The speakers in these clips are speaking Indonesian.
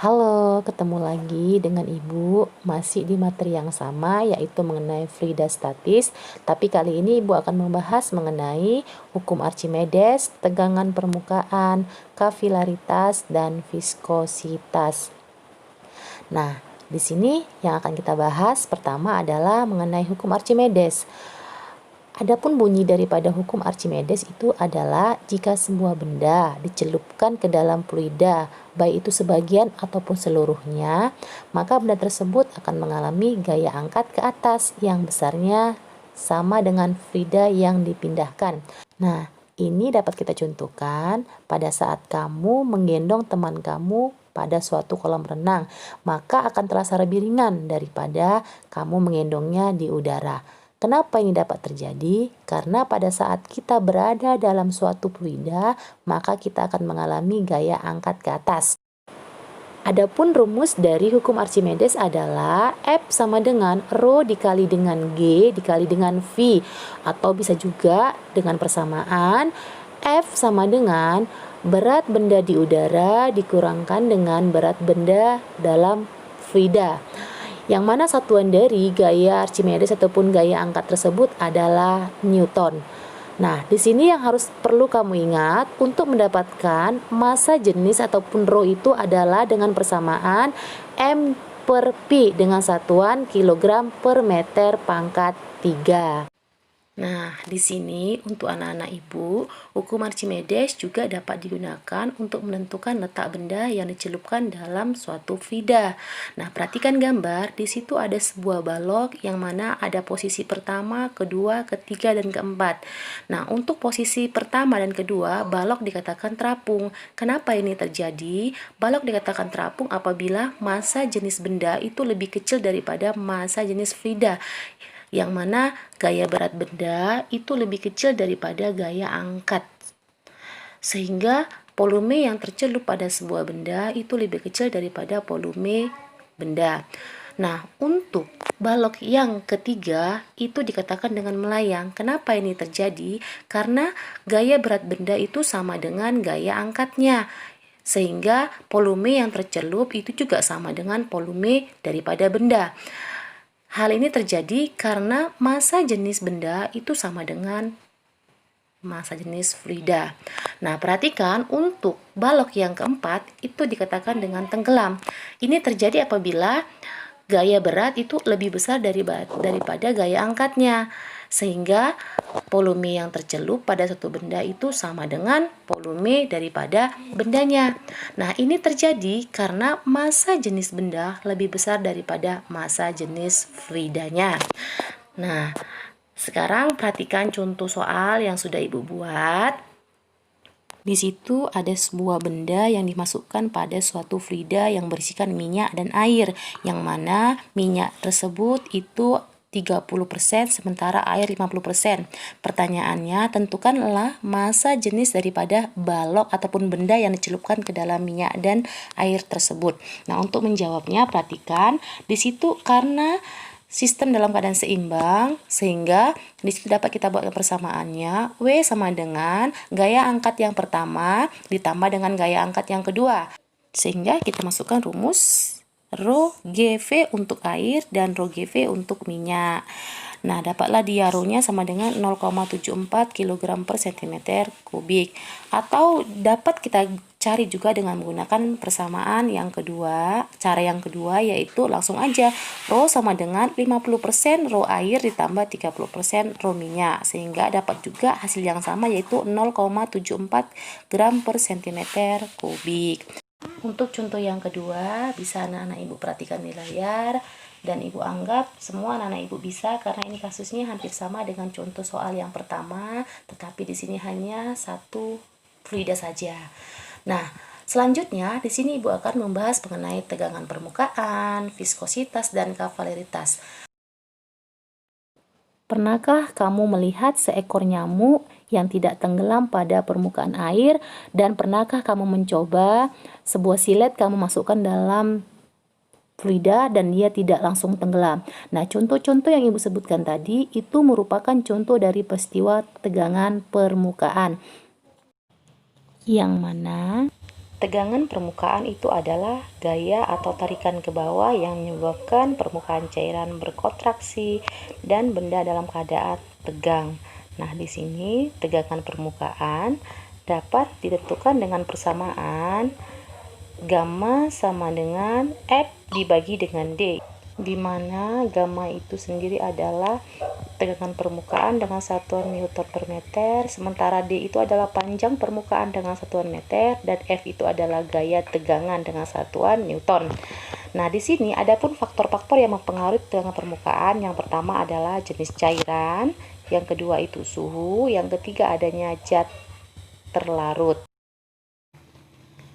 Halo, ketemu lagi dengan Ibu, masih di materi yang sama yaitu mengenai fluida statis, tapi kali ini Ibu akan membahas mengenai hukum Archimedes, tegangan permukaan, kapilaritas, dan viskositas. Nah, di sini yang akan kita bahas pertama adalah mengenai hukum Archimedes. Adapun bunyi daripada hukum Archimedes itu adalah jika sebuah benda dicelupkan ke dalam fluida, baik itu sebagian ataupun seluruhnya, maka benda tersebut akan mengalami gaya angkat ke atas yang besarnya sama dengan fluida yang dipindahkan. Nah, ini dapat kita contohkan pada saat kamu menggendong teman kamu pada suatu kolam renang, maka akan terasa lebih ringan daripada kamu menggendongnya di udara. Kenapa ini dapat terjadi? Karena pada saat kita berada dalam suatu fluida, maka kita akan mengalami gaya angkat ke atas. Adapun rumus dari hukum Archimedes adalah F sama dengan Rho dikali dengan G dikali dengan V, atau bisa juga dengan persamaan F sama dengan berat benda di udara dikurangkan dengan berat benda dalam fluida, yang mana satuan dari gaya Archimedes ataupun gaya angkat tersebut adalah Newton. Nah, di sini yang perlu kamu ingat untuk mendapatkan massa jenis ataupun rho itu adalah dengan persamaan M per P dengan satuan kilogram per meter pangkat 3. Nah, di sini untuk anak-anak Ibu, hukum Archimedes juga dapat digunakan untuk menentukan letak benda yang dicelupkan dalam suatu fluida. Nah, perhatikan gambar, di situ ada sebuah balok yang mana ada posisi pertama, kedua, ketiga, dan keempat. Nah, untuk posisi pertama dan kedua, balok dikatakan terapung. Kenapa ini terjadi? Balok dikatakan terapung apabila massa jenis benda itu lebih kecil daripada massa jenis fluida, yang mana gaya berat benda itu lebih kecil daripada gaya angkat, sehingga volume yang tercelup pada sebuah benda itu lebih kecil daripada volume benda. Nah, untuk balok yang ketiga itu dikatakan dengan melayang. Kenapa ini terjadi? Karena gaya berat benda itu sama dengan gaya angkatnya, sehingga volume yang tercelup itu juga sama dengan volume daripada benda. Hal ini terjadi karena massa jenis benda itu sama dengan massa jenis fluida. Nah, perhatikan untuk balok yang keempat itu dikatakan dengan tenggelam. Ini terjadi apabila gaya berat itu lebih besar daripada gaya angkatnya, sehingga volume yang tercelup pada suatu benda itu sama dengan volume daripada bendanya. Nah, ini terjadi karena massa jenis benda lebih besar daripada massa jenis fluidanya. Nah, sekarang perhatikan contoh soal yang sudah Ibu buat. Di situ ada sebuah benda yang dimasukkan pada suatu fluida yang berisikan minyak dan air, yang mana minyak tersebut itu 30% sementara air 50%. Pertanyaannya, tentukanlah massa jenis daripada balok ataupun benda yang dicelupkan ke dalam minyak dan air tersebut. Nah, untuk menjawabnya perhatikan di situ karena sistem dalam keadaan seimbang, sehingga di situ dapat kita buat persamaannya. W sama dengan gaya angkat yang pertama ditambah dengan gaya angkat yang kedua. Sehingga kita masukkan rumus Rho GV untuk air dan Rho GV untuk minyak. Nah, dapatlah dia Rho-nya sama dengan 0,74 kg per cm kubik. Atau dapat kita cari juga dengan menggunakan persamaan yang kedua. Cara yang kedua yaitu langsung aja Rho sama dengan 50% Rho air ditambah 30% Rho minyak, sehingga dapat juga hasil yang sama yaitu 0,74 gram per cm kubik. Untuk contoh yang kedua, bisa anak-anak Ibu perhatikan di layar dan Ibu anggap semua anak-anak Ibu bisa, karena ini kasusnya hampir sama dengan contoh soal yang pertama, tetapi di sini hanya satu fluida saja. Nah, Selanjutnya, di sini Ibu akan membahas mengenai tegangan permukaan, viskositas, dan kapilaritas. Pernahkah kamu melihat seekor nyamuk yang tidak tenggelam pada permukaan air? Dan pernahkah kamu mencoba sebuah silet kamu masukkan dalam fluida dan dia tidak langsung tenggelam? Nah, contoh-contoh yang Ibu sebutkan tadi itu merupakan contoh dari peristiwa tegangan permukaan. Yang mana tegangan permukaan itu adalah gaya atau tarikan ke bawah yang menyebabkan permukaan cairan berkontraksi dan benda dalam keadaan tegang. Nah, di sini tegangan permukaan dapat ditentukan dengan persamaan gamma sama dengan F dibagi dengan D, di mana gamma itu sendiri adalah tegangan permukaan dengan satuan Newton per meter, sementara D itu adalah panjang permukaan dengan satuan meter, dan F itu adalah gaya tegangan dengan satuan Newton. Nah, di sini ada pun faktor-faktor yang mempengaruhi tegangan permukaan. Yang pertama adalah jenis cairan, yang kedua itu suhu, yang ketiga adanya zat terlarut.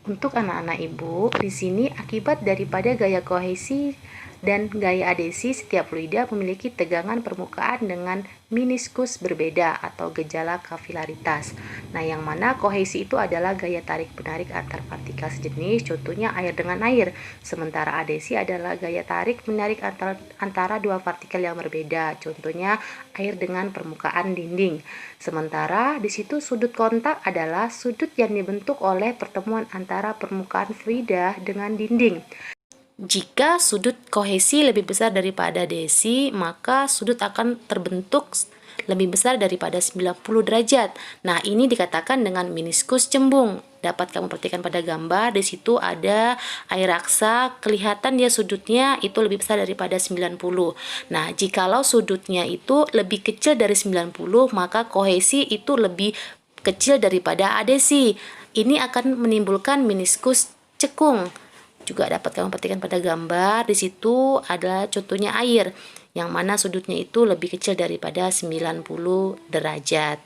Untuk anak-anak Ibu, di sini akibat daripada gaya kohesi dan gaya adhesi, setiap fluida memiliki tegangan permukaan dengan meniskus berbeda atau gejala kapilaritas. Nah, yang mana kohesi itu adalah gaya tarik-menarik antar partikel sejenis, contohnya air dengan air. Sementara adhesi adalah gaya tarik-menarik antara dua partikel yang berbeda, contohnya air dengan permukaan dinding. Sementara di situ sudut kontak adalah sudut yang dibentuk oleh pertemuan antara permukaan fluida dengan dinding. Jika sudut kohesi lebih besar daripada adhesi, maka sudut akan terbentuk lebih besar daripada 90 derajat. Nah, ini dikatakan dengan meniskus cembung. Dapat kamu perhatikan pada gambar, di situ ada air raksa, kelihatan dia sudutnya itu lebih besar daripada 90. Nah, jikalau sudutnya itu lebih kecil dari 90, maka kohesi itu lebih kecil daripada adhesi. Ini akan menimbulkan meniskus cekung. Juga dapat kamu perhatikan pada gambar, di situ adalah contohnya air, yang mana sudutnya itu lebih kecil daripada 90 derajat.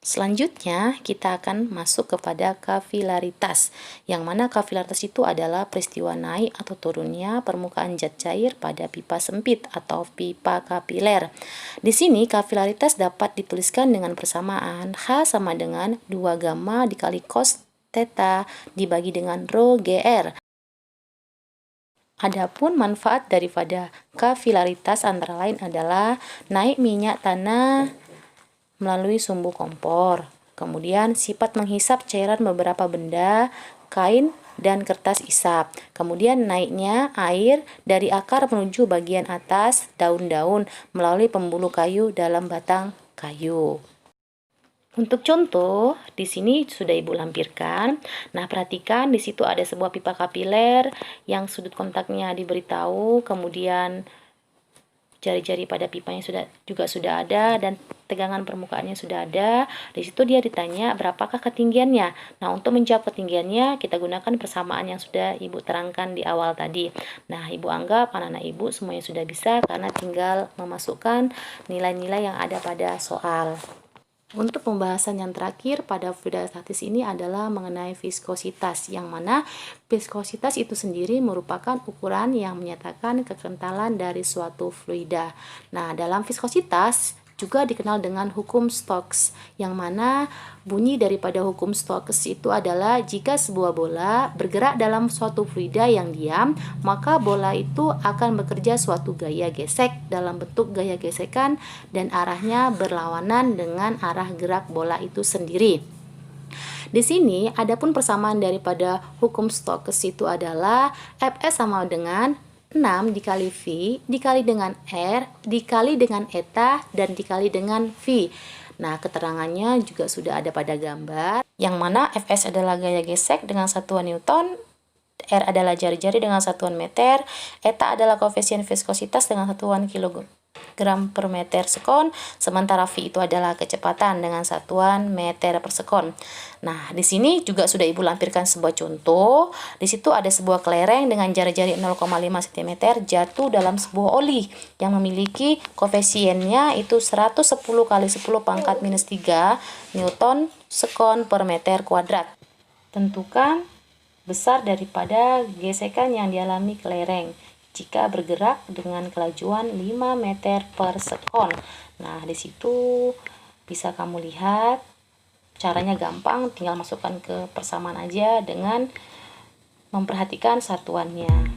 Selanjutnya, kita akan masuk kepada kapilaritas, yang mana kapilaritas itu adalah peristiwa naik atau turunnya permukaan zat cair pada pipa sempit atau pipa kapiler. Di sini, kapilaritas dapat dituliskan dengan persamaan H sama dengan 2 gamma dikali cos theta dibagi dengan rho GR. Adapun manfaat daripada kapilaritas antara lain adalah naik minyak tanah melalui sumbu kompor. Kemudian sifat menghisap cairan beberapa benda, kain, dan kertas isap. Kemudian naiknya air dari akar menuju bagian atas daun-daun melalui pembuluh kayu dalam batang kayu. Untuk contoh, di sini sudah Ibu lampirkan. Nah, perhatikan di situ ada sebuah pipa kapiler yang sudut kontaknya diberitahu, kemudian jari-jari pada pipanya juga sudah ada dan tegangan permukaannya sudah ada. Di situ dia ditanya berapakah ketinggiannya. Nah, untuk menjawab ketinggiannya kita gunakan persamaan yang sudah Ibu terangkan di awal tadi. Nah, Ibu anggap anak-anak Ibu semuanya sudah bisa karena tinggal memasukkan nilai-nilai yang ada pada soal. Untuk pembahasan yang terakhir pada fluida statis ini adalah mengenai viskositas, yang mana viskositas itu sendiri merupakan ukuran yang menyatakan kekentalan dari suatu fluida. Nah, dalam viskositas juga dikenal dengan hukum Stokes, yang mana bunyi daripada hukum Stokes itu adalah jika sebuah bola bergerak dalam suatu fluida yang diam, maka bola itu akan bekerja suatu gaya gesek dalam bentuk gaya gesekan dan arahnya berlawanan dengan arah gerak bola itu sendiri. Di sini adapun persamaan daripada hukum Stokes itu adalah Fs sama dengan 6 dikali V dikali dengan R dikali dengan eta dan dikali dengan V. Nah, keterangannya juga sudah ada pada gambar, yang mana Fs adalah gaya gesek dengan satuan Newton, R adalah jari-jari dengan satuan meter, eta adalah koefisien viskositas dengan satuan kilogram per meter sekon, sementara V itu adalah kecepatan dengan satuan meter per sekon. Nah, di sini juga sudah Ibu lampirkan sebuah contoh. Di situ ada sebuah kelereng dengan jari-jari 0,5 cm jatuh dalam sebuah oli yang memiliki koefisiennya itu 110 kali 10 pangkat minus 3 Newton sekon per meter kuadrat. Tentukan besar daripada gesekan yang dialami kelereng jika bergerak dengan kelajuan 5 meter per sekon. Nah, di situ bisa kamu lihat caranya gampang, tinggal masukkan ke persamaan aja dengan memperhatikan satuannya.